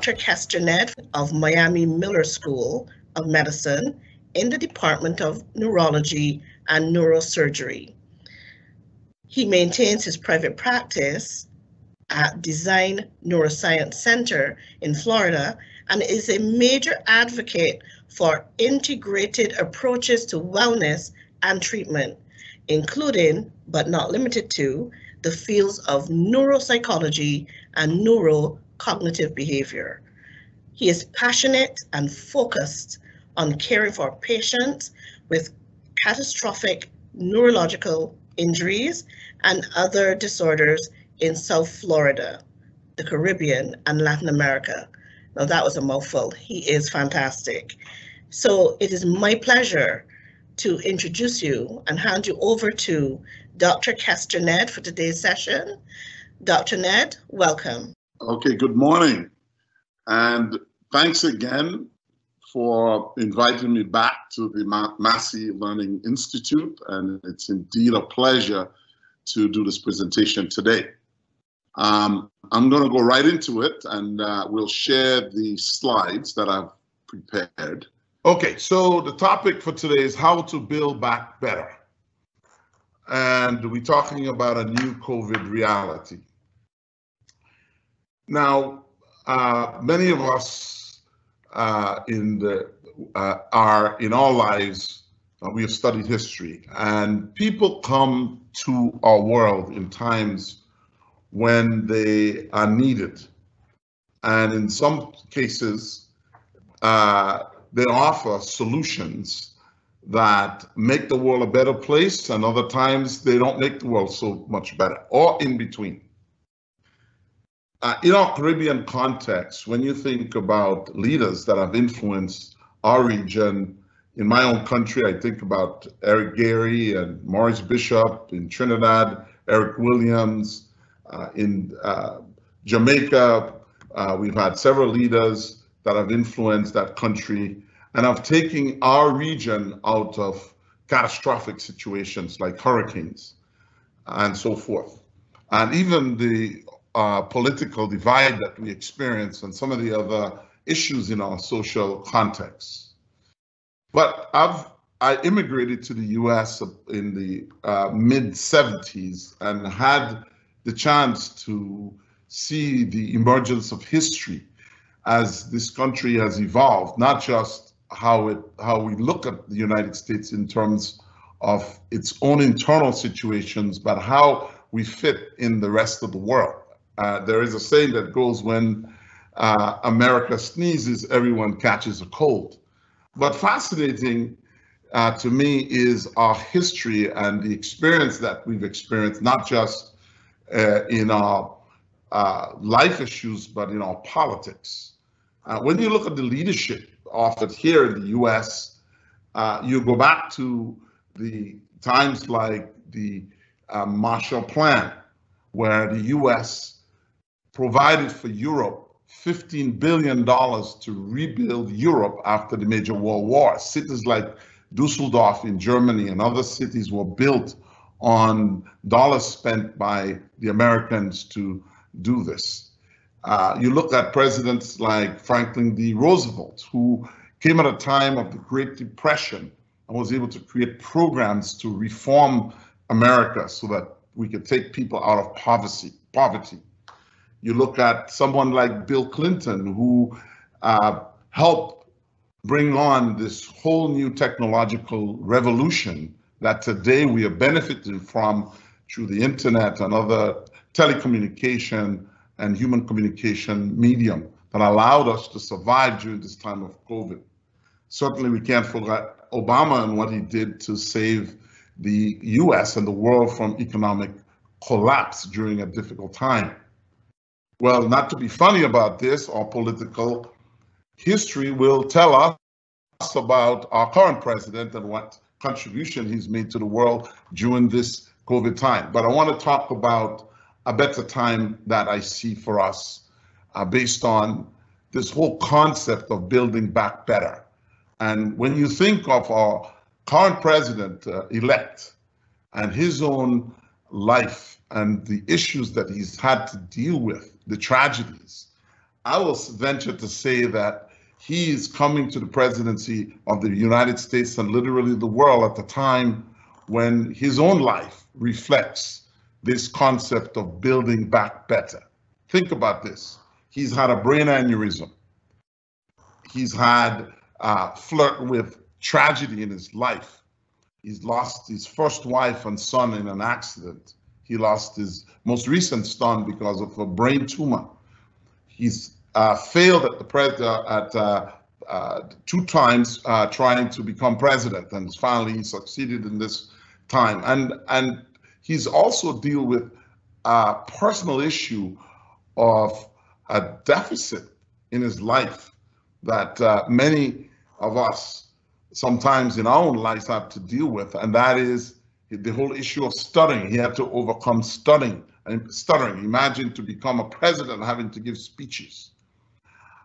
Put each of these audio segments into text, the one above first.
Dr. Kester Nedd of Miami Miller School of Medicine in the Department of Neurology and Neurosurgery. He maintains his private practice at Design Neuroscience Center in Florida and is a major advocate for integrated approaches to wellness and treatment, including, but not limited to, the fields of neuropsychology and neurocognitive behavior. He is passionate and focused on caring for patients with catastrophic neurological injuries and other disorders in South Florida, the Caribbean, and Latin America. Now that was a mouthful. He is fantastic. So it is my pleasure to introduce you and hand you over to Dr. Kester Nedd for today's session. Dr. Nedd, welcome. Okay, good morning. And thanks again for inviting me back to the Massy Learning Institute. And it's indeed a pleasure to do this presentation today. I'm going to go right into it, and we'll share the slides that I've prepared. Okay, so the topic for today is how to build back better. And we're talking about a new COVID reality. Now, many of us are in our lives, we have studied history, and people come to our world in times when they are needed. And in some cases, they offer solutions that make the world a better place, and other times they don't make the world so much better, or in between. In our Caribbean context, when you think about leaders that have influenced our region, in my own country, I think about Eric Gary and Maurice Bishop in Trinidad, Eric Williams, in Jamaica, we've had several leaders that have influenced that country and have taken our region out of catastrophic situations like hurricanes and so forth. And even the political divide that we experience and some of the other issues in our social context. But I immigrated to the US in the mid-70s and had the chance to see the emergence of history as this country has evolved, not just how we look at the United States in terms of its own internal situations, but how we fit in the rest of the world. There is a saying that goes, when America sneezes, everyone catches a cold. But fascinating to me is our history and the experience that we've experienced, not just in our life issues, but in our politics. When you look at the leadership of it here in the US, you go back to the times like the Marshall Plan, where the US provided for Europe $15 billion to rebuild Europe after the major world war. Cities like Dusseldorf in Germany and other cities were built on dollars spent by the Americans to do this. You look at presidents like Franklin D. Roosevelt, who came at a time of the Great Depression and was able to create programs to reform America so that we could take people out of poverty. You look at someone like Bill Clinton, who helped bring on this whole new technological revolution that today we are benefiting from through the internet and other telecommunication and human communication medium that allowed us to survive during this time of COVID. Certainly we can't forget Obama and what he did to save the US and the world from economic collapse during a difficult time. Well, not to be funny about this, our political history will tell us about our current president and what contribution he's made to the world during this COVID time. But I want to talk about a better time that I see for us based on this whole concept of building back better. And when you think of our current president-elect and his own life and the issues that he's had to deal with, the tragedies, I will venture to say that he is coming to the presidency of the United States and literally the world at the time when his own life reflects this concept of building back better. Think about this. He's had a brain aneurysm. He's had flirt with tragedy in his life. He's lost his first wife and son in an accident. He lost his most recent son because of a brain tumor. He's failed at the two times trying to become president, and finally he succeeded in this time. And he's also deal with a personal issue of a deficit in his life that many of us sometimes in our own lives have to deal with, and that is the whole issue of stuttering. He had to overcome stuttering. Imagine to become a president having to give speeches.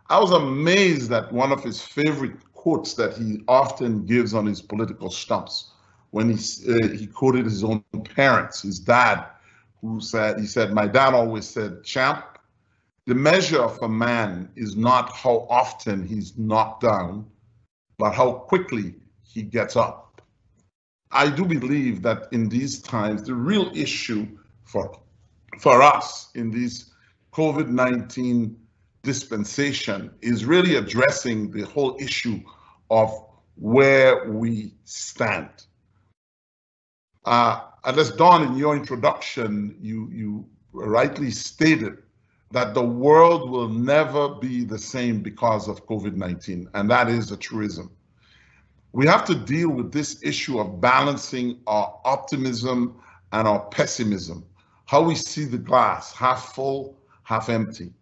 I was amazed at one of his favorite quotes that he often gives on his political stumps when he quoted his own parents, his dad, he said, "My dad always said, champ, the measure of a man is not how often he's knocked down, but how quickly he gets up." I do believe that in these times, the real issue for us in this COVID-19 dispensation is really addressing the whole issue of where we stand. As Dawn, in your introduction, you rightly stated that the world will never be the same because of COVID-19, and that is a truism. We have to deal with this issue of balancing our optimism and our pessimism, how we see the glass, half full, half empty.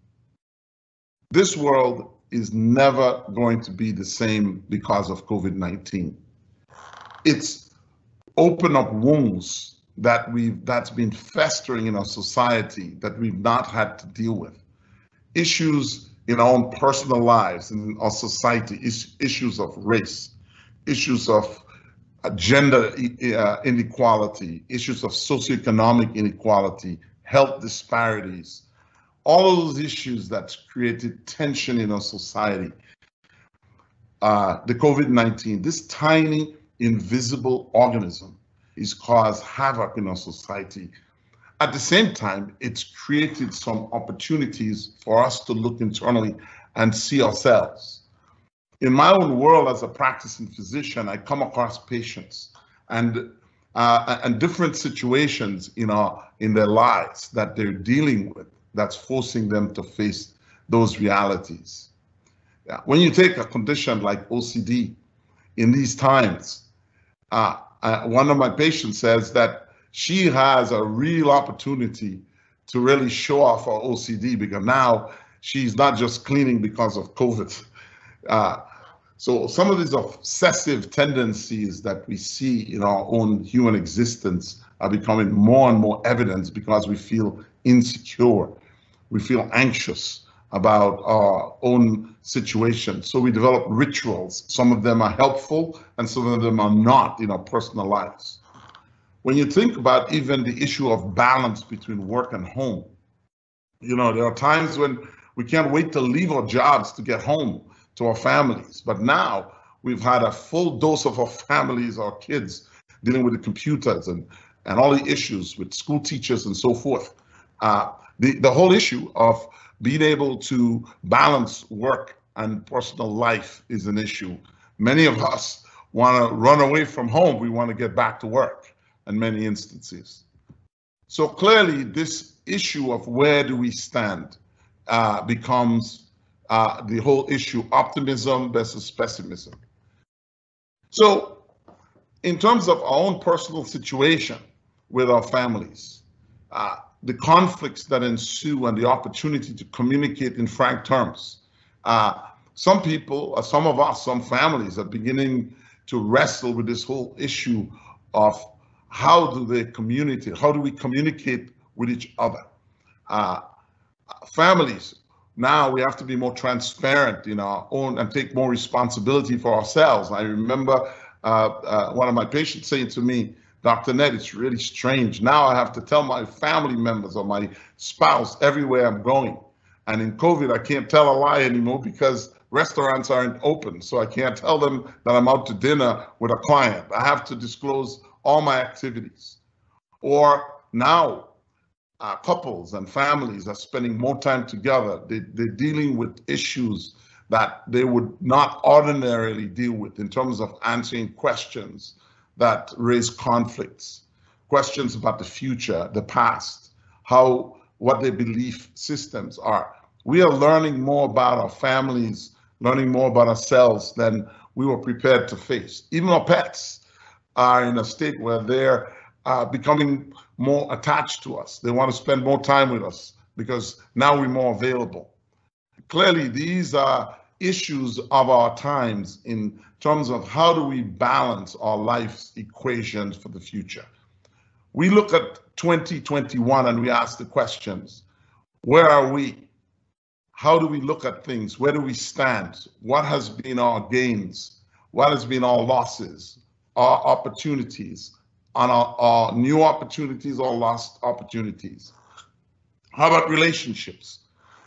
This world is never going to be the same because of COVID-19. It's opened up wounds that's been festering in our society that we've not had to deal with. Issues in our own personal lives, in our society, issues of race, issues of gender inequality, issues of socioeconomic inequality, health disparities, all of those issues that's created tension in our society. The COVID-19, this tiny invisible organism, is caused havoc in our society. At the same time, it's created some opportunities for us to look internally and see ourselves. In my own world as a practicing physician, I come across patients and different situations in their lives that they're dealing with that's forcing them to face those realities. Yeah. When you take a condition like OCD in these times, one of my patients says that she has a real opportunity to really show off her OCD because now she's not just cleaning because of COVID. So some of these obsessive tendencies that we see in our own human existence are becoming more and more evident because we feel insecure. We feel anxious about our own situation. So we develop rituals. Some of them are helpful and some of them are not in our personal lives. When you think about even the issue of balance between work and home, there are times when we can't wait to leave our jobs to get home to our families. But now we've had a full dose of our families, our kids, dealing with the computers and all the issues with school teachers and so forth. The whole issue of being able to balance work and personal life is an issue. Many of us want to run away from home. We want to get back to work in many instances. So clearly this issue of where do we stand becomes the whole issue, optimism versus pessimism. So in terms of our own personal situation with our families, the conflicts that ensue and the opportunity to communicate in frank terms. Some people, some of us, some families are beginning to wrestle with this whole issue of how do they communicate? How do we communicate with each other? Families, now we have to be more transparent in our own and take more responsibility for ourselves. I remember one of my patients saying to me, "Dr. Nedd, it's really strange. Now I have to tell my family members or my spouse everywhere I'm going And in COVID, I can't tell a lie anymore because restaurants aren't open. So I can't tell them that I'm out to dinner with a client. I have to disclose all my activities. Or now, couples and families are spending more time together. They're dealing with issues that they would not ordinarily deal with in terms of answering questions that raise conflicts, questions about the future, the past, what their belief systems are. We are learning more about our families, learning more about ourselves than we were prepared to face. Even our pets are in a state where they're becoming more attached to us. They want to spend more time with us because now we're more available. Clearly, these are issues of our times in terms of how do we balance our life's equations for the future. We look at 2021 and we ask the questions, where are we? How do we look at things? Where do we stand? What has been our gains? What has been our losses, our opportunities, on our new opportunities or lost opportunities? How about relationships?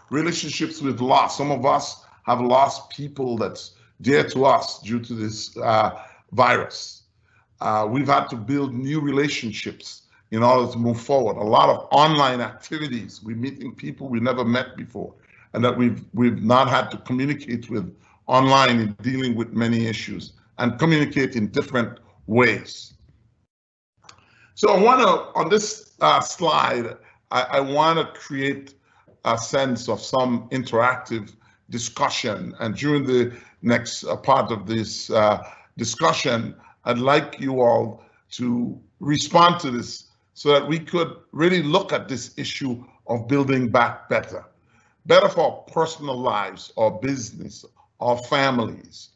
Relationships with loss. Some of us have lost people that's dear to us due to this virus. We've had to build new relationships in order to move forward. A lot of online activities. We're meeting people we never met before, and that we've not had to communicate with online in dealing with many issues and communicate in different ways. So I want to, on this slide, I want to create a sense of some interactive discussion. And during the next part of this discussion, I'd like you all to respond to this so that we could really look at this issue of building back better. Better for our personal lives, our business, our families,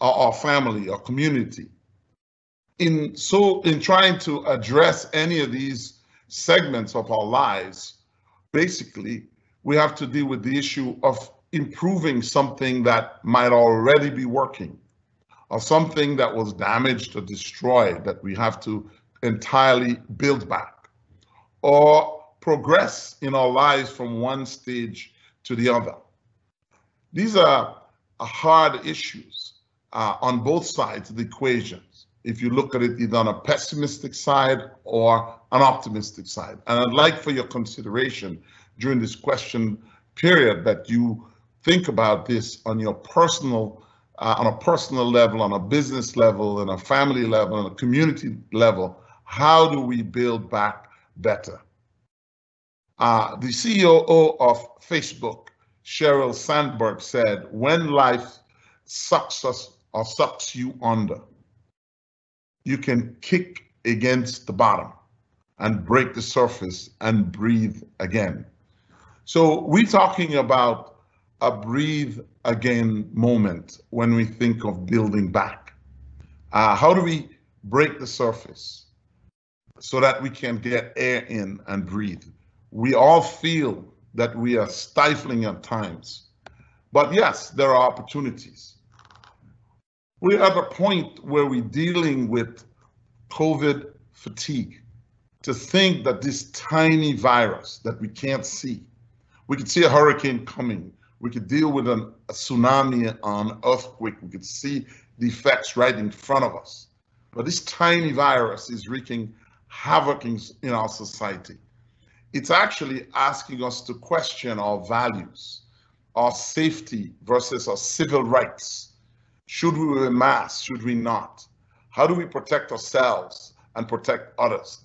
our family, our community. In trying to address any of these segments of our lives, basically, we have to deal with the issue of improving something that might already be working, or something that was damaged or destroyed that we have to entirely build back, or progress in our lives from one stage to the other. These are hard issues on both sides of the equation. If you look at it either on a pessimistic side or an optimistic side. And I'd like for your consideration during this question period that you think about this on your personal, on a personal level, on a business level, on a family level, on a community level. How do we build back better? The CEO of Facebook, Sheryl Sandberg, said, when life sucks us or sucks you under, you can kick against the bottom and break the surface and breathe again. So we're talking about a breathe again moment when we think of building back. How do we break the surface so that we can get air in and breathe? We all feel that we are stifling at times, but yes, there are opportunities. We're at a point where we're dealing with COVID fatigue. To think that this tiny virus that we can't see, we could see a hurricane coming, we could deal with a tsunami, an earthquake, we could see the effects right in front of us. But this tiny virus is wreaking havoc in our society. It's actually asking us to question our values, our safety versus our civil rights. Should we wear masks? Should we not? How do we protect ourselves and protect others?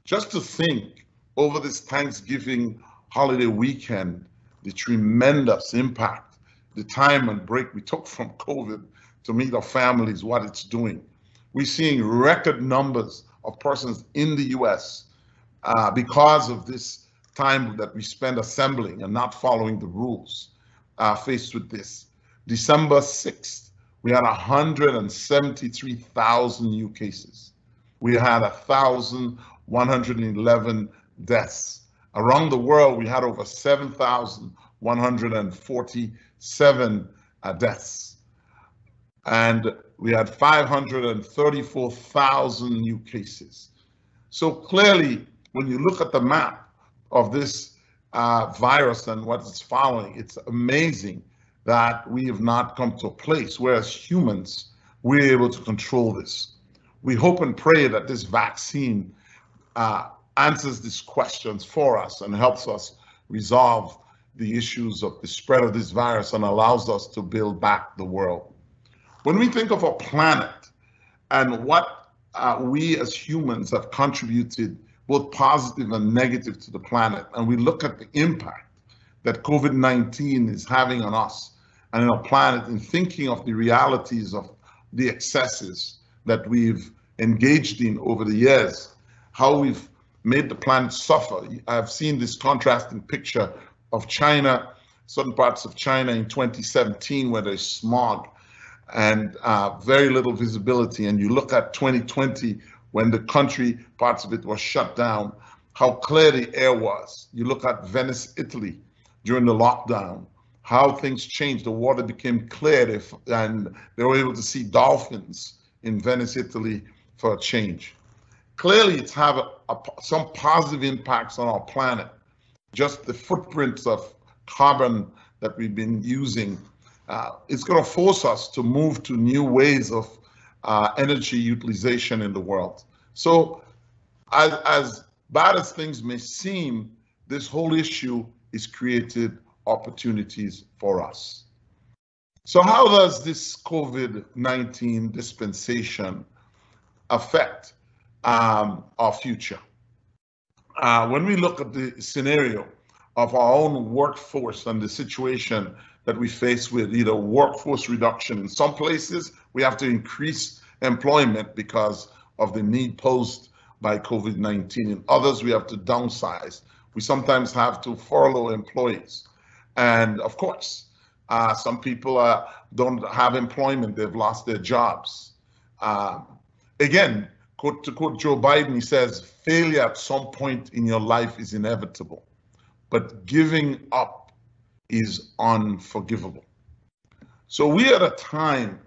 Just to think over this Thanksgiving holiday weekend, the tremendous impact, the time and break we took from COVID to meet our families, what it's doing. We're seeing record numbers of persons in the US because of this time that we spend assembling and not following the rules faced with this. December 6th, we had 173,000 new cases. We had 1,111 deaths. Around the world, we had over 7,147 deaths. And we had 534,000 new cases. So clearly, when you look at the map of this virus and what it's following, it's amazing that we have not come to a place where as humans, we're able to control this. We hope and pray that this vaccine answers these questions for us and helps us resolve the issues of the spread of this virus and allows us to build back the world. When we think of our planet and what we as humans have contributed both positive and negative to the planet, and we look at the impact that COVID-19 is having on us and on our planet, and thinking of the realities of the excesses that we've engaged in over the years, how we've made the planet suffer. I've seen this contrasting picture of China, certain parts of China in 2017 where there's smog and very little visibility. And you look at 2020 when the country, parts of it was shut down, how clear the air was. You look at Venice, Italy during the lockdown, how things changed. The water became clear and they were able to see dolphins in Venice, Italy for a change. Clearly, it's have some positive impacts on our planet. Just the footprints of carbon that we've been using, it's going to force us to move to new ways of energy utilization in the world. So as bad as things may seem, this whole issue is created opportunities for us. So how does this COVID-19 dispensation affect our future? When we look at the scenario of our own workforce and the situation that we face with either workforce reduction, in some places we have to increase employment because of the need posed by COVID-19. In others, we have to downsize. We sometimes have to furlough employees. And of course, some people don't have employment, they've lost their jobs. Again, to quote Joe Biden, he says, failure at some point in your life is inevitable, but giving up is unforgivable. So we are at a time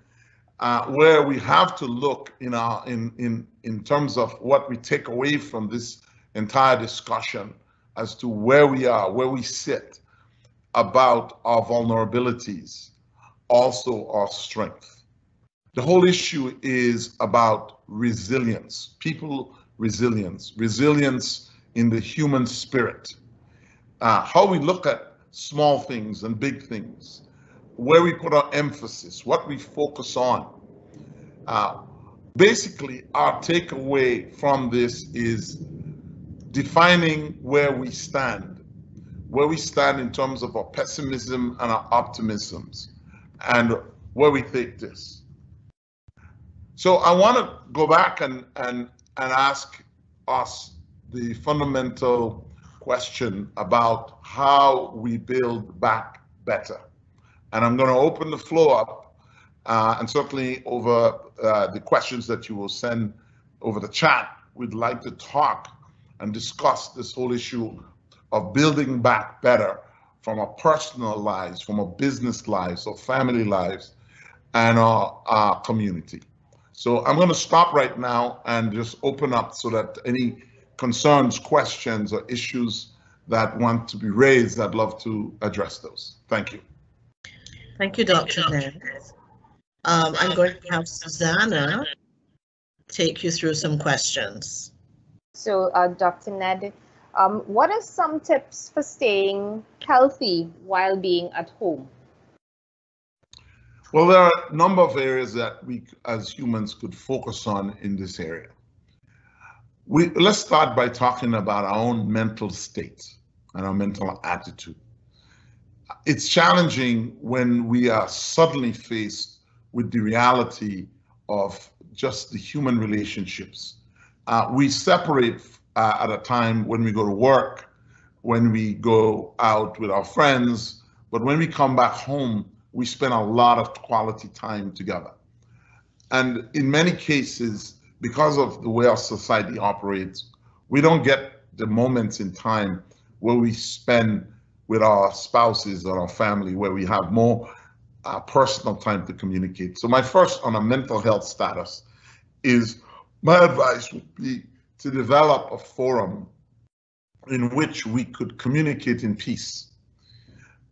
where we have to look in terms of what we take away from this entire discussion as to where we are, where we sit, about our vulnerabilities, also our strength. The whole issue is about resilience, people resilience, resilience in the human spirit, how we look at small things and big things, where we put our emphasis, what we focus on. Basically, our takeaway from this is defining where we stand in terms of our pessimism and our optimisms, and where we take this. So I want to go back and ask us the fundamental question about how we build back better. And I'm going to open the floor up, and certainly over the questions that you will send over the chat, we'd like to talk and discuss this whole issue of building back better from our personal lives, from our business lives, our family lives, and our community. So I'm going to stop right now and just open up so that any concerns, questions, or issues that want to be raised, I'd love to address those. Thank you. Thank you, Dr. Nedd. I'm going to have Susanna take you through some questions. So, Dr. Nedd, what are some tips for staying healthy while being at home? Well, there are a number of areas that we as humans could focus on in this area. Let's start by talking about our own mental state and our mental attitude. It's challenging when we are suddenly faced with the reality of just the human relationships. We separate at a time when we go to work, when we go out with our friends, but when we come back home, we spend a lot of quality time together. And in many cases, because of the way our society operates, we don't get the moments in time where we spend with our spouses or our family, where we have more personal time to communicate. So my first on a mental health status is, my advice would be to develop a forum in which we could communicate in peace.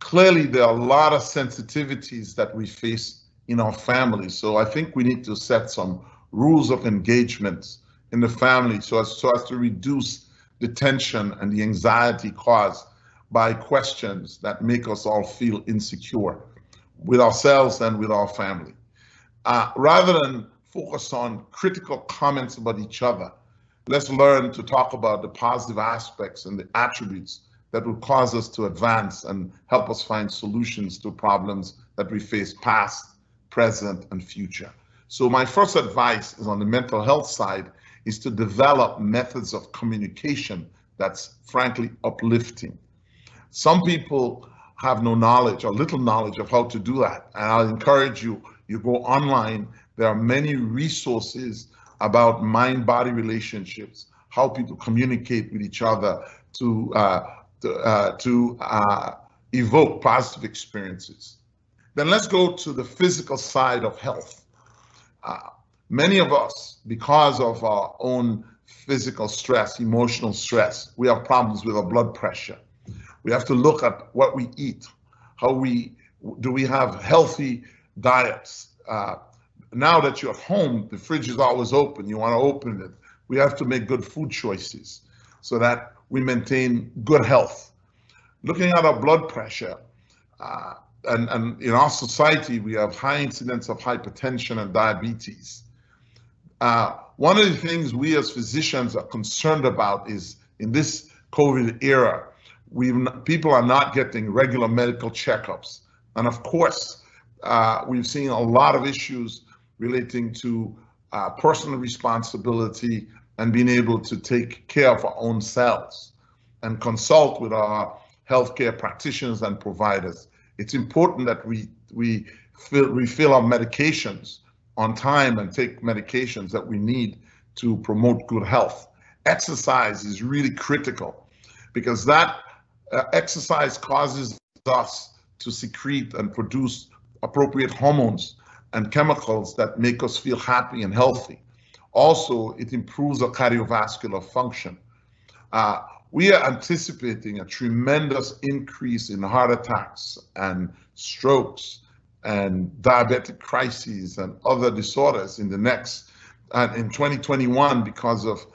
Clearly, there are a lot of sensitivities that we face in our families. So I think we need to set some rules of engagement in the family so as to reduce the tension and the anxiety caused by questions that make us all feel insecure with ourselves and with our family. Rather than focus on critical comments about each other, let's learn to talk about the positive aspects and the attributes that will cause us to advance and help us find solutions to problems that we face past, present, and future. So my first advice is on the mental health side is to develop methods of communication that's frankly uplifting. Some people have no knowledge or little knowledge of how to do that. And I'll encourage you, you go online, there are many resources about mind-body relationships, how people communicate with each other to evoke positive experiences. Then let's go to the physical side of health. Many of us, because of our own physical stress, emotional stress, we have problems with our blood pressure. We have to look at what we eat. Do we have healthy diets? Now that you're at home, the fridge is always open. You want to open it. We have to make good food choices so that we maintain good health. Looking at our blood pressure, and in our society, we have high incidence of hypertension and diabetes. One of the things we as physicians are concerned about is in this COVID era, people are not getting regular medical checkups. And of course, we've seen a lot of issues relating to personal responsibility and being able to take care of our own selves and consult with our healthcare practitioners and providers. It's important that we refill our medications on time and take medications that we need to promote good health. Exercise is really critical because that exercise causes us to secrete and produce appropriate hormones and chemicals that make us feel happy and healthy. Also, it improves our cardiovascular function. We are anticipating a tremendous increase in heart attacks and strokes and diabetic crises and other disorders in 2021 because of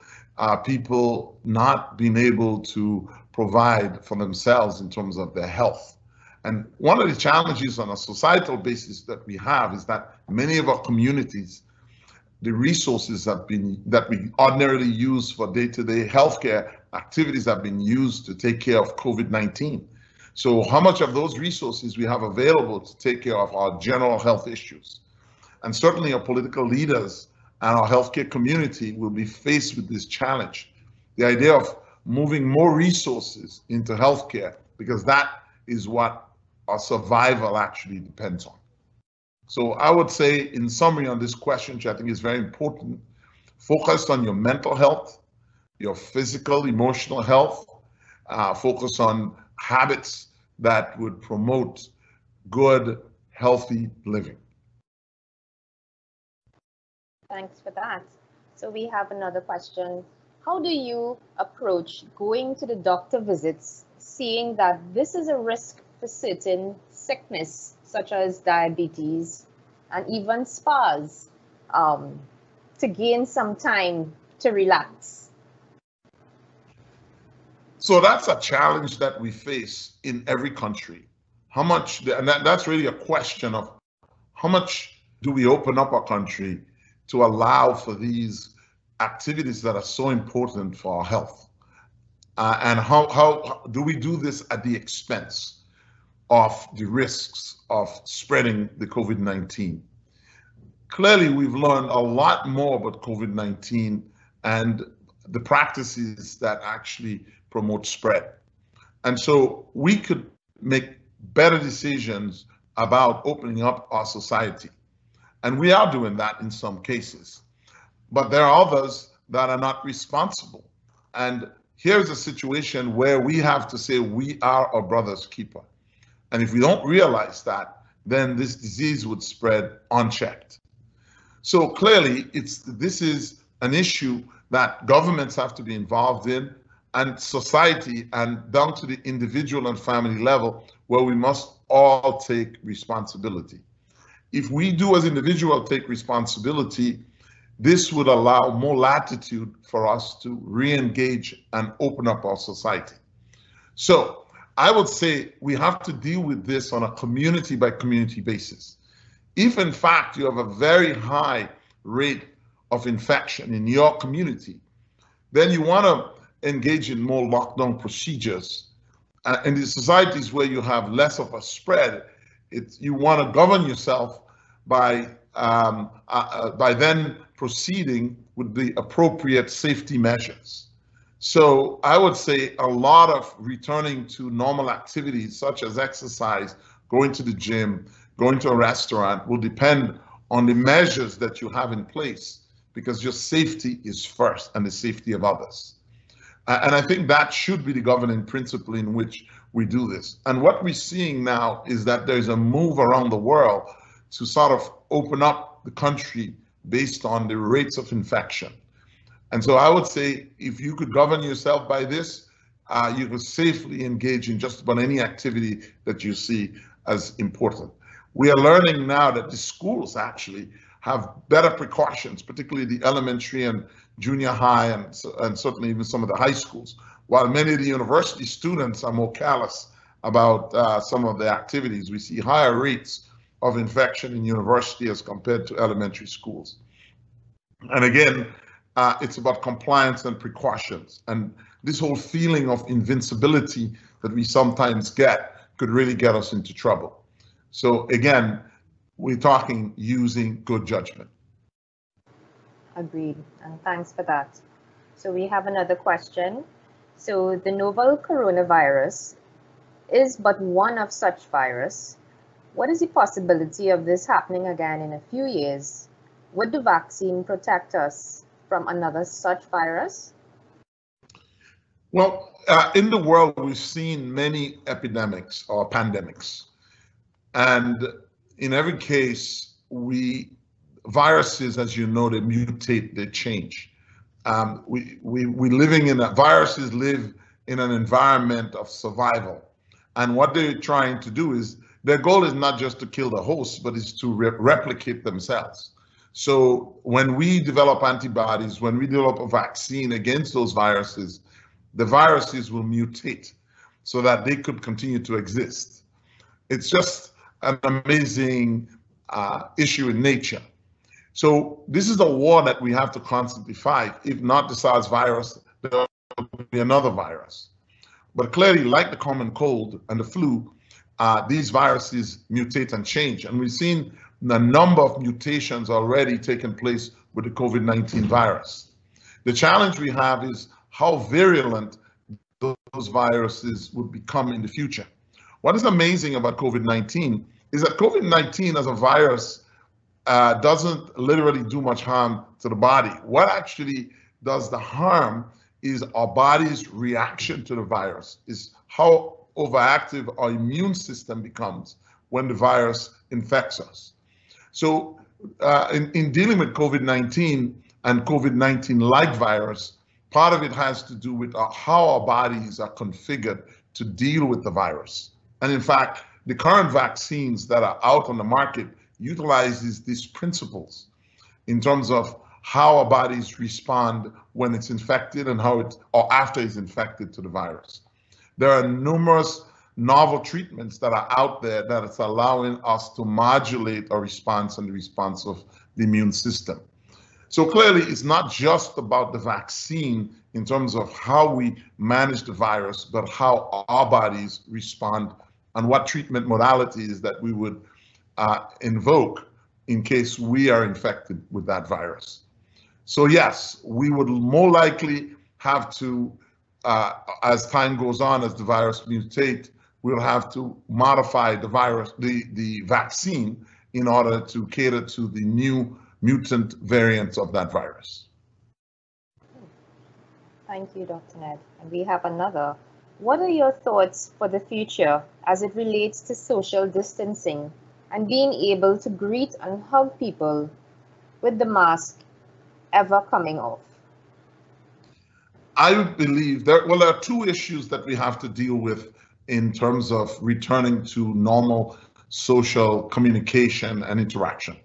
people not being able to provide for themselves in terms of their health. And one of the challenges on a societal basis that we have is that many of our communities, the resources that we ordinarily use for day-to-day healthcare activities have been used to take care of COVID-19. So how much of those resources we have available to take care of our general health issues? And certainly our political leaders and our healthcare community will be faced with this challenge. The idea of moving more resources into healthcare, because that is what our survival actually depends on. So I would say, in summary on this question, which I think is very important, focus on your mental health, your physical, emotional health, focus on habits that would promote good, healthy living. Thanks for that. So we have another question. How do you approach going to the doctor visits, seeing that this is a risk for certain sickness, such as diabetes and even spas, to gain some time to relax? So that's a challenge that we face in every country. How much, and that's really a question of how much do we open up our country to allow for these activities that are so important for our health? And how do we do this at the expense of the risks of spreading the COVID-19? Clearly, we've learned a lot more about COVID-19 and the practices that actually promote spread. And so we could make better decisions about opening up our society. And we are doing that in some cases. But there are others that are not responsible. And here's a situation where we have to say we are our brother's keeper. And if we don't realize that, then this disease would spread unchecked. So clearly, this is an issue that governments have to be involved in, and society and down to the individual and family level where we must all take responsibility. If we do as individuals take responsibility, this would allow more latitude for us to re-engage and open up our society. So I would say we have to deal with this on a community by community basis. If in fact you have a very high rate of infection in your community, then you want to engage in more lockdown procedures. In the societies where you have less of a spread, you want to govern yourself by then proceeding with the appropriate safety measures. So I would say a lot of returning to normal activities such as exercise, going to the gym, going to a restaurant will depend on the measures that you have in place, because your safety is first and the safety of others. And I think that should be the governing principle in which we do this. And what we're seeing now is that there's a move around the world to sort of open up the country based on the rates of infection. And so I would say if you could govern yourself by this, you could safely engage in just about any activity that you see as important. We are learning now that the schools actually have better precautions, particularly the elementary and junior high and certainly even some of the high schools, while many of the university students are more callous about some of the activities. We see higher rates of infection in university as compared to elementary schools. And again, it's about compliance and precautions. And this whole feeling of invincibility that we sometimes get could really get us into trouble. So again, we're talking using good judgment. Agreed, and thanks for that. So we have another question. So the novel coronavirus is but one of such virus. What is the possibility of this happening again in a few years? Would the vaccine protect us from another such virus? Well, in the world, we've seen many epidemics or pandemics. And in every case, viruses, as you know, they mutate, they change. Viruses live in an environment of survival. And what they're trying to do is, their goal is not just to kill the host, but is to replicate themselves. So when we develop antibodies, when we develop a vaccine against those viruses, the viruses will mutate so that they could continue to exist. It's just an amazing issue in nature. So this is a war that we have to constantly fight. If not the SARS virus, there will be another virus. But clearly, like the common cold and the flu, these viruses mutate and change. And we've seen a number of mutations already taking place with the COVID-19 virus. The challenge we have is how virulent those viruses would become in the future. What is amazing about COVID-19 is that COVID-19 as a virus doesn't literally do much harm to the body. What actually does the harm is our body's reaction to the virus, is how overactive our immune system becomes when the virus infects us. So in dealing with COVID-19 and COVID-19-like virus, part of it has to do with how our bodies are configured to deal with the virus. And in fact, the current vaccines that are out on the market utilizes these principles in terms of how our bodies respond when it's infected and or after it's infected to the virus. There are numerous novel treatments that are out there that is allowing us to modulate our response and the response of the immune system. So clearly, it's not just about the vaccine in terms of how we manage the virus, but how our bodies respond and what treatment modalities that we would invoke in case we are infected with that virus. So yes, we would more likely have to, as time goes on, as the virus mutates, we'll have to modify the vaccine in order to cater to the new mutant variants of that virus. Thank you, Dr. Nedd. And we have another. What are your thoughts for the future as it relates to social distancing and being able to greet and hug people with the mask ever coming off? I believe there are two issues that we have to deal with in terms of returning to normal social communication and interaction.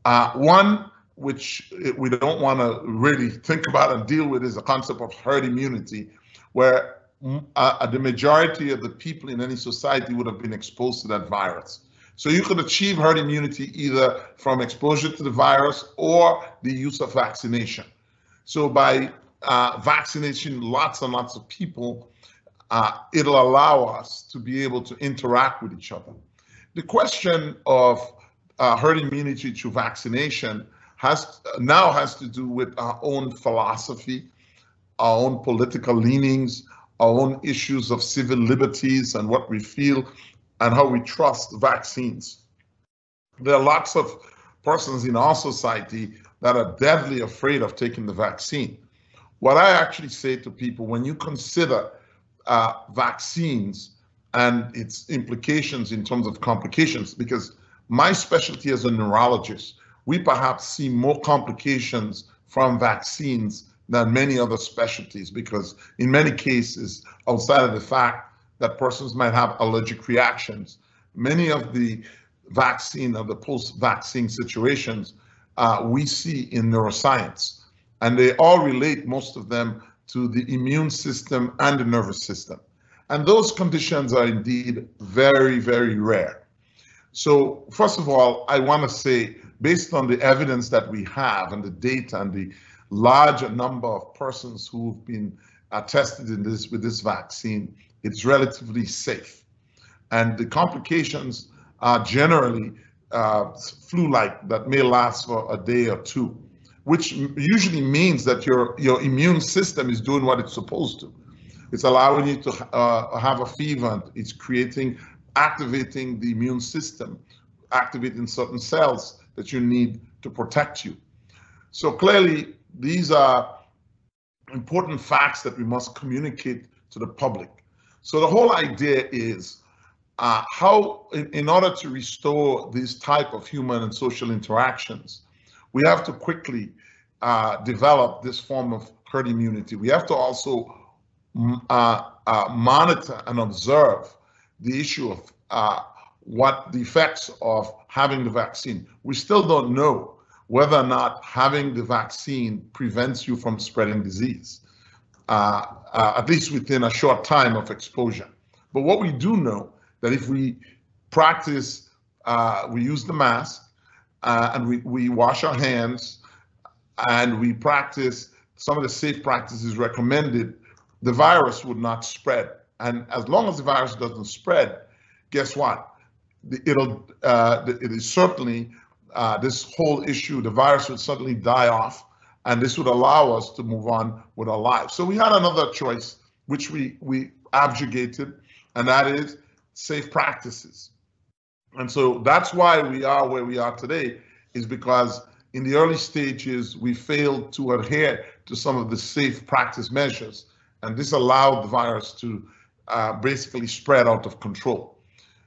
One, which we don't want to really think about and deal with, is the concept of herd immunity, where the majority of the people in any society would have been exposed to that virus. So you could achieve herd immunity either from exposure to the virus or the use of vaccination. So by vaccination lots and lots of people, it'll allow us to be able to interact with each other. The question of herd immunity through vaccination now has to do with our own philosophy, our own political leanings, our own issues of civil liberties and what we feel and how we trust vaccines. There are lots of persons in our society that are deadly afraid of taking the vaccine. What I actually say to people, when you consider vaccines and its implications in terms of complications, because my specialty as a neurologist, we perhaps see more complications from vaccines than many other specialties, because in many cases, outside of the fact that persons might have allergic reactions, many of the vaccine or the post-vaccine situations we see in neuroscience, and they all relate, most of them, to the immune system and the nervous system. And those conditions are indeed very, very rare. So first of all, I want to say, based on the evidence that we have and the data and the large number of persons who've been tested with this vaccine, it's relatively safe. And the complications are generally flu-like that may last for a day or two, which usually means that your immune system is doing what it's supposed to. It's allowing you to have a fever. It's activating the immune system, activating certain cells that you need to protect you. So clearly, these are important facts that we must communicate to the public. So the whole idea is how, in order to restore these type of human and social interactions, we have to quickly develop this form of herd immunity. We have to also monitor and observe the issue of what the effects of having the vaccine. We still don't know whether or not having the vaccine prevents you from spreading disease, at least within a short time of exposure. But what we do know, that if we practice, we use the mask, and we wash our hands, and we practice some of the safe practices recommended, the virus would not spread. And as long as the virus doesn't spread, guess what? It is certainly, this whole issue, the virus would suddenly die off, and this would allow us to move on with our lives. So we had another choice, which we abjugated, and that is safe practices. And so that's why we are where we are today, is because in the early stages, we failed to adhere to some of the safe practice measures, and this allowed the virus to basically spread out of control.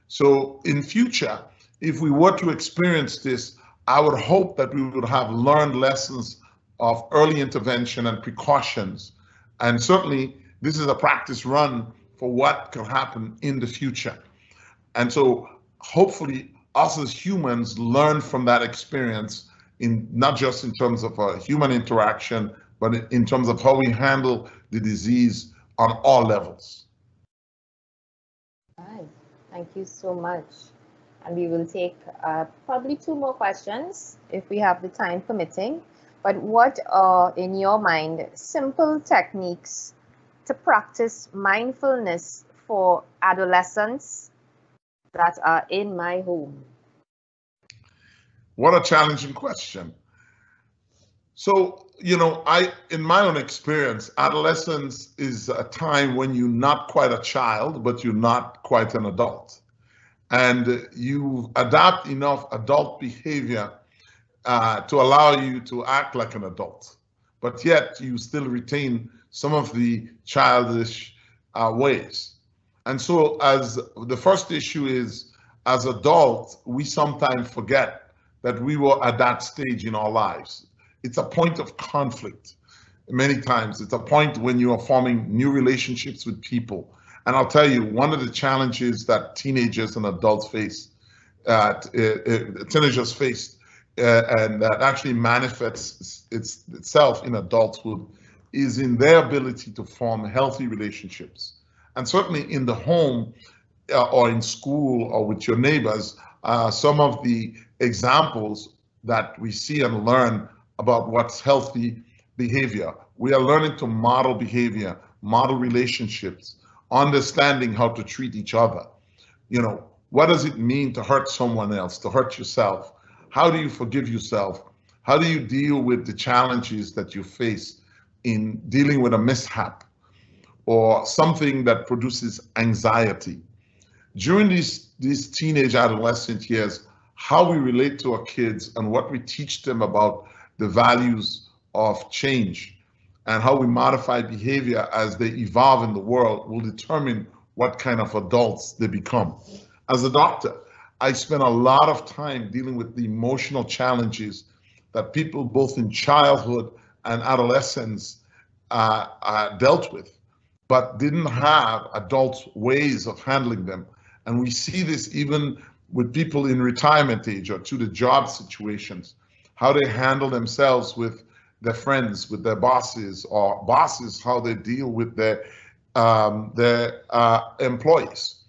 So in future, if we were to experience this, I would hope that we would have learned lessons of early intervention and precautions. And certainly, this is a practice run for what can happen in the future. And so hopefully, us as humans learn from that experience, not just in terms of a human interaction, but in terms of how we handle the disease on all levels. Right. Thank you so much. And we will take probably 2 more questions if we have the time permitting. But what are, in your mind, simple techniques to practice mindfulness for adolescents that are in my home? What a challenging question. So, in my own experience, adolescence is a time when you're not quite a child, but you're not quite an adult. And you adapt enough adult behavior to allow you to act like an adult, but yet you still retain some of the childish ways. And so as the first issue is, as adults, we sometimes forget that we were at that stage in our lives. It's a point of conflict. many times. It's a point when you are forming new relationships with people. And I'll tell you, one of the challenges that teenagers and adults face, teenagers face, and that actually manifests itself in adulthood, is in their ability to form healthy relationships. And certainly in the home or in school or with your neighbors, some of the examples that we see and learn about what's healthy behavior. We are learning to model behavior, model relationships, understanding how to treat each other. You know, what does it mean to hurt someone else, to hurt yourself? How do you forgive yourself? How do you deal with the challenges that you face in dealing with a mishap or something that produces anxiety? During these teenage adolescent years, how we relate to our kids and what we teach them about the values of change and how we modify behavior as they evolve in the world will determine what kind of adults they become. As a doctor, I spend a lot of time dealing with the emotional challenges that people both in childhood and adolescence dealt with, but didn't have adult ways of handling them. And we see this even with people in retirement age or to the job situations, how they handle themselves with their friends, with their bosses, or bosses, how they deal with their employees.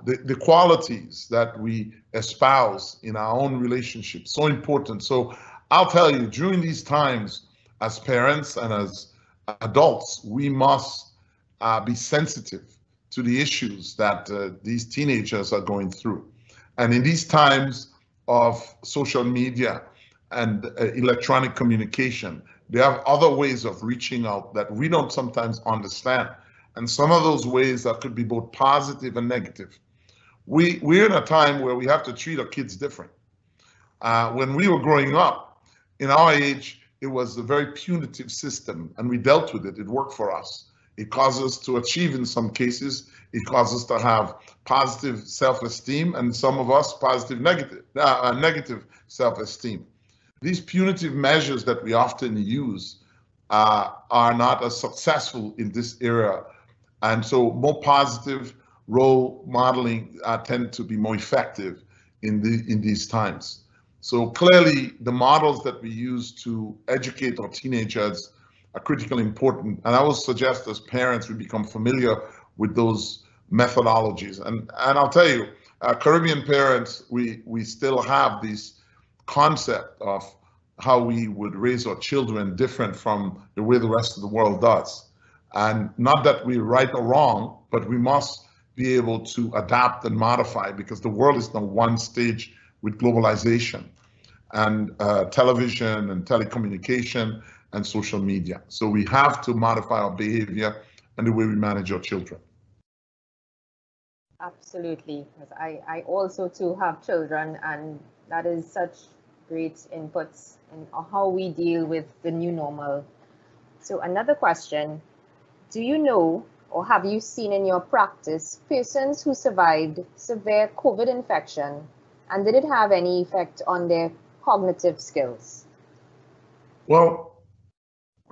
The qualities that we espouse in our own relationships, so important. So I'll tell you, during these times, as parents and as adults, we must be sensitive to the issues that these teenagers are going through. And in these times of social media and electronic communication, they have other ways of reaching out that we don't sometimes understand. And some of those ways that could be both positive and negative. We're in a time where we have to treat our kids different. When we were growing up, in our age, it was a very punitive system, and we dealt with it. It worked for us. It caused us to achieve in some cases. It caused us to have positive self-esteem, and some of us negative self-esteem. These punitive measures that we often use are not as successful in this era. And so more positive role modeling tend to be more effective in these times. So clearly the models that we use to educate our teenagers are critically important. And I would suggest as parents we become familiar with those methodologies. And I'll tell you, Caribbean parents, we still have this concept of how we would raise our children different from the way the rest of the world does. And not that we're right or wrong, but we must be able to adapt and modify, because the world is now one stage with globalization and television and telecommunication and social media. So we have to modify our behavior and the way we manage our children. Absolutely, because I also too have children, and that is such great inputs in how we deal with the new normal. So another question, do you know or have you seen in your practice persons who survived severe COVID infection, and did it have any effect on their cognitive skills? Well,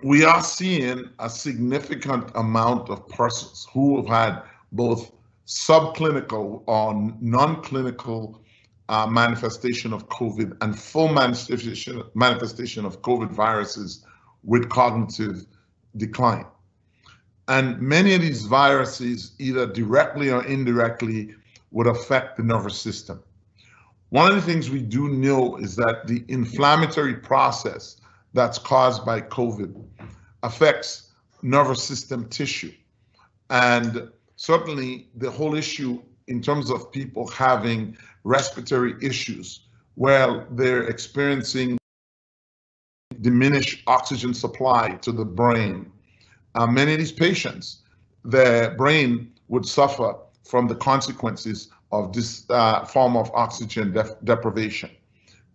we are seeing a significant amount of persons who have had both subclinical or non-clinical manifestation of COVID and full manifestation of COVID viruses with cognitive decline. And many of these viruses, either directly or indirectly, would affect the nervous system. One of the things we do know is that the inflammatory process that's caused by COVID affects nervous system tissue. And certainly the whole issue in terms of people having respiratory issues where they're experiencing diminished oxygen supply to the brain. Many of these patients, their brain would suffer from the consequences of this form of oxygen deprivation.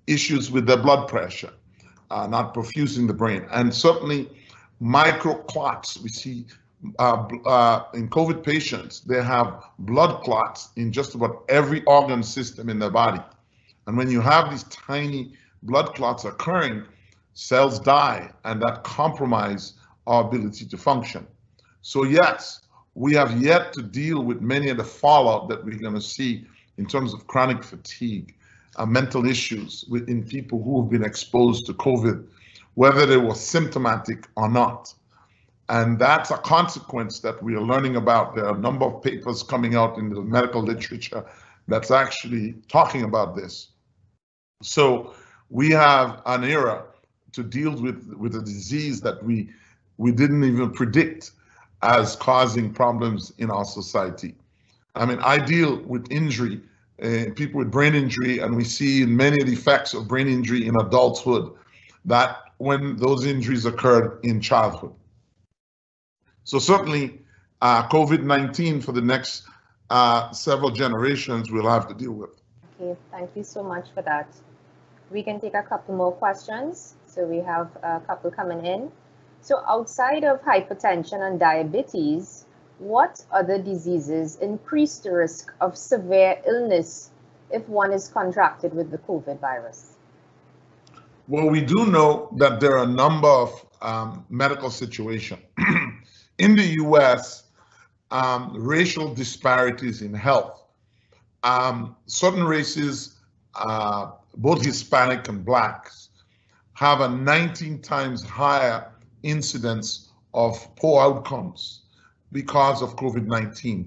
Issues with their blood pressure, not perfusing the brain, and certainly microclots. We see in COVID patients, they have blood clots in just about every organ system in their body. And when you have these tiny blood clots occurring, cells die, and that compromise our ability to function. So yes, we have yet to deal with many of the fallout that we're going to see in terms of chronic fatigue, mental issues in people who have been exposed to COVID, whether they were symptomatic or not. And that's a consequence that we are learning about. There are a number of papers coming out in the medical literature that's actually talking about this. So we have an era to deal with a disease that we didn't even predict as causing problems in our society. I mean, I deal with injury, people with brain injury, and we see in many of the effects of brain injury in adulthood that when those injuries occurred in childhood. So certainly COVID-19 for the next several generations we'll have to deal with. Okay, thank you so much for that. We can take a couple more questions. So we have a couple coming in. So outside of hypertension and diabetes, what other diseases increase the risk of severe illness if one is contracted with the COVID virus? Well, we do know that there are a number of medical situations. In the US, racial disparities in health. Certain races, both Hispanic and Blacks, have a 19 times higher incidence of poor outcomes because of COVID-19.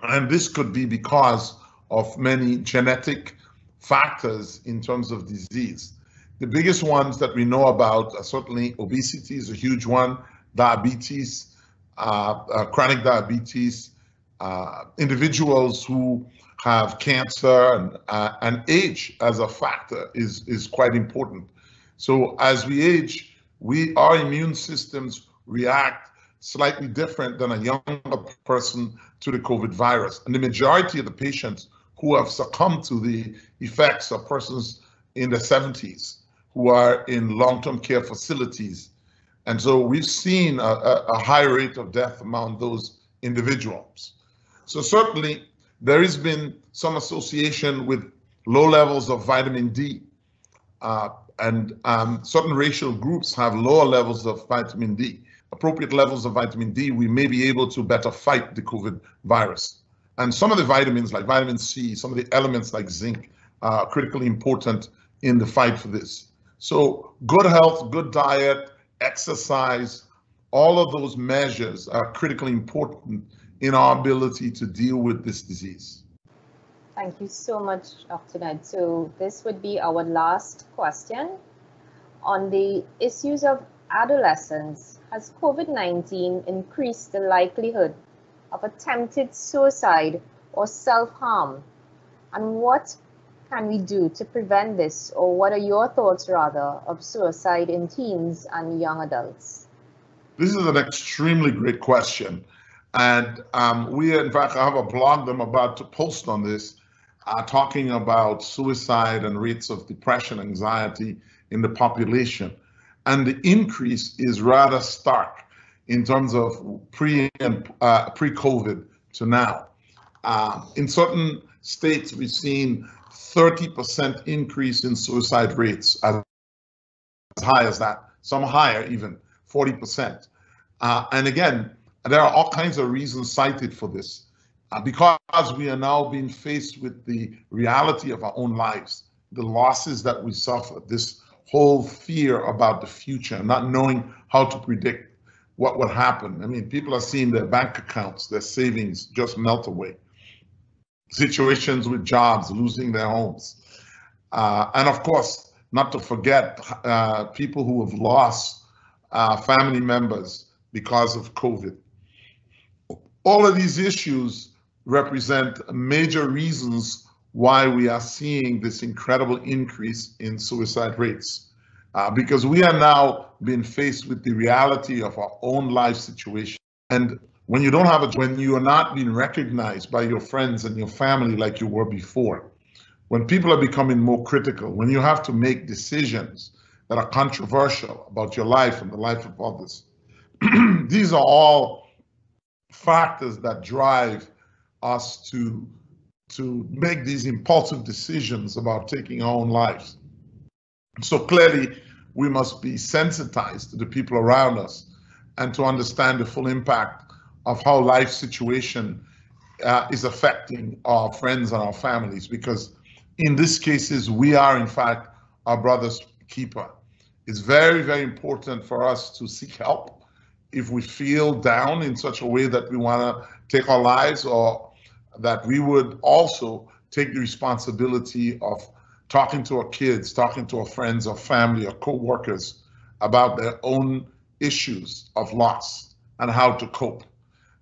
And this could be because of many genetic factors in terms of disease. The biggest ones that we know about are certainly obesity is a huge one, diabetes, chronic diabetes, individuals who have cancer, and age as a factor is quite important. So as we age, our immune systems react slightly different than a younger person to the COVID virus. And the majority of the patients who have succumbed to the effects are persons in their 70s who are in long-term care facilities. And so we've seen a high rate of death among those individuals. So certainly there has been some association with low levels of vitamin D. And certain racial groups have lower levels of vitamin D. Appropriate levels of vitamin D, we may be able to better fight the COVID virus. And some of the vitamins like vitamin C, some of the elements like zinc are critically important in the fight for this. So good health, good diet, exercise, all of those measures are critically important in our ability to deal with this disease. Thank you so much, Dr. Nedd. So this would be our last question on the issues of adolescents. Has COVID-19 increased the likelihood of attempted suicide or self-harm? And what can we do to prevent this? Or what are your thoughts, rather, of suicide in teens and young adults? This is an extremely great question. And we, in fact, I have a blog that I'm about to post on this, talking about suicide and rates of depression, anxiety in the population. And the increase is rather stark in terms of pre-COVID to now. In certain states, we've seen 30% increase in suicide rates, as high as that, some higher even, 40%. And again, there are all kinds of reasons cited for this. Because we are now being faced with the reality of our own lives, the losses that we suffer, this whole fear about the future, not knowing how to predict what would happen. I mean, people are seeing their bank accounts, their savings just melt away. Situations with jobs, losing their homes. And of course, not to forget people who have lost family members because of COVID. All of these issues represent major reasons why we are seeing this incredible increase in suicide rates, because we are now being faced with the reality of our own life situation. And when you don't have when you are not being recognized by your friends and your family like you were before, when people are becoming more critical, when you have to make decisions that are controversial about your life and the life of others, these are all factors that drive us to make these impulsive decisions about taking our own lives. So clearly, we must be sensitized to the people around us and to understand the full impact of how life situation is affecting our friends and our families, because in these cases, we are in fact our brother's keeper. It's very, very important for us to seek help if we feel down in such a way that we want to take our lives, or that we would also take the responsibility of talking to our kids, talking to our friends or family or co-workers about their own issues of loss and how to cope.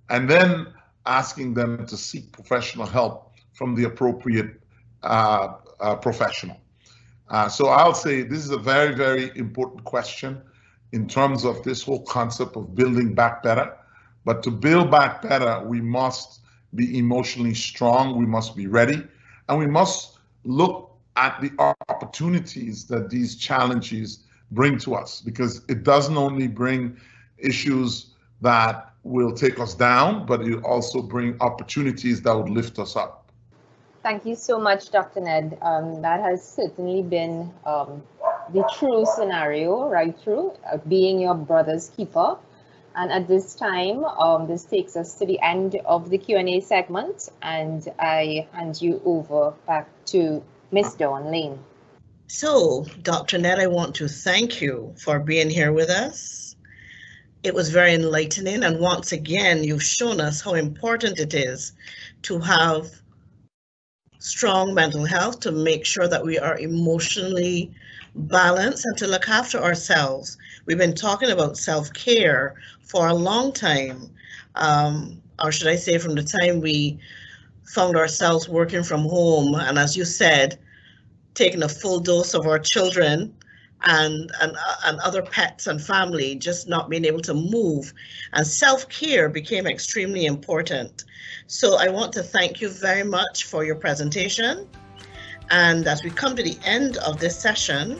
And then asking them to seek professional help from the appropriate professional. So I'll say this is a very, very important question in terms of this whole concept of building back better. But to build back better, we must be emotionally strong, we must be ready, and we must look at the opportunities that these challenges bring to us, because it doesn't only bring issues that will take us down, but it also bring opportunities that would lift us up. Thank you so much, Dr. Nedd. That has certainly been the true scenario, right through, being your brother's keeper. And at this time, this takes us to the end of the Q&A segment, and I hand you over back to Ms. Dawn Lane. So, Dr. Nedd, I want to thank you for being here with us. It was very enlightening, and once again, you've shown us how important it is to have strong mental health, to make sure that we are emotionally balanced and to look after ourselves. We've been talking about self-care for a long time, or should I say from the time we found ourselves working from home, and as you said, taking a full dose of our children and other pets and family, just not being able to move, and self-care became extremely important. So I want to thank you very much for your presentation. And as we come to the end of this session,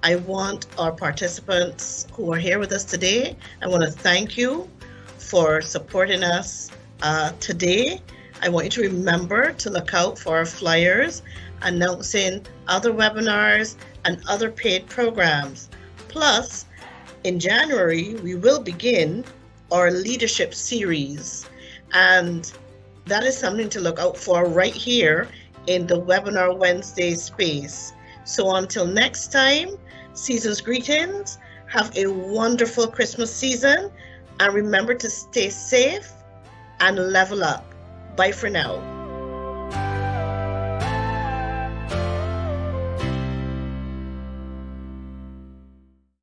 I want our participants who are here with us today, I want to thank you for supporting us today. I want you to remember to look out for our flyers announcing other webinars and other paid programs. Plus, in January, we will begin our leadership series, and that is something to look out for right here in the Webinar Wednesday space. So until next time, season's greetings, have a wonderful Christmas season, and remember to stay safe and level up. Bye for now.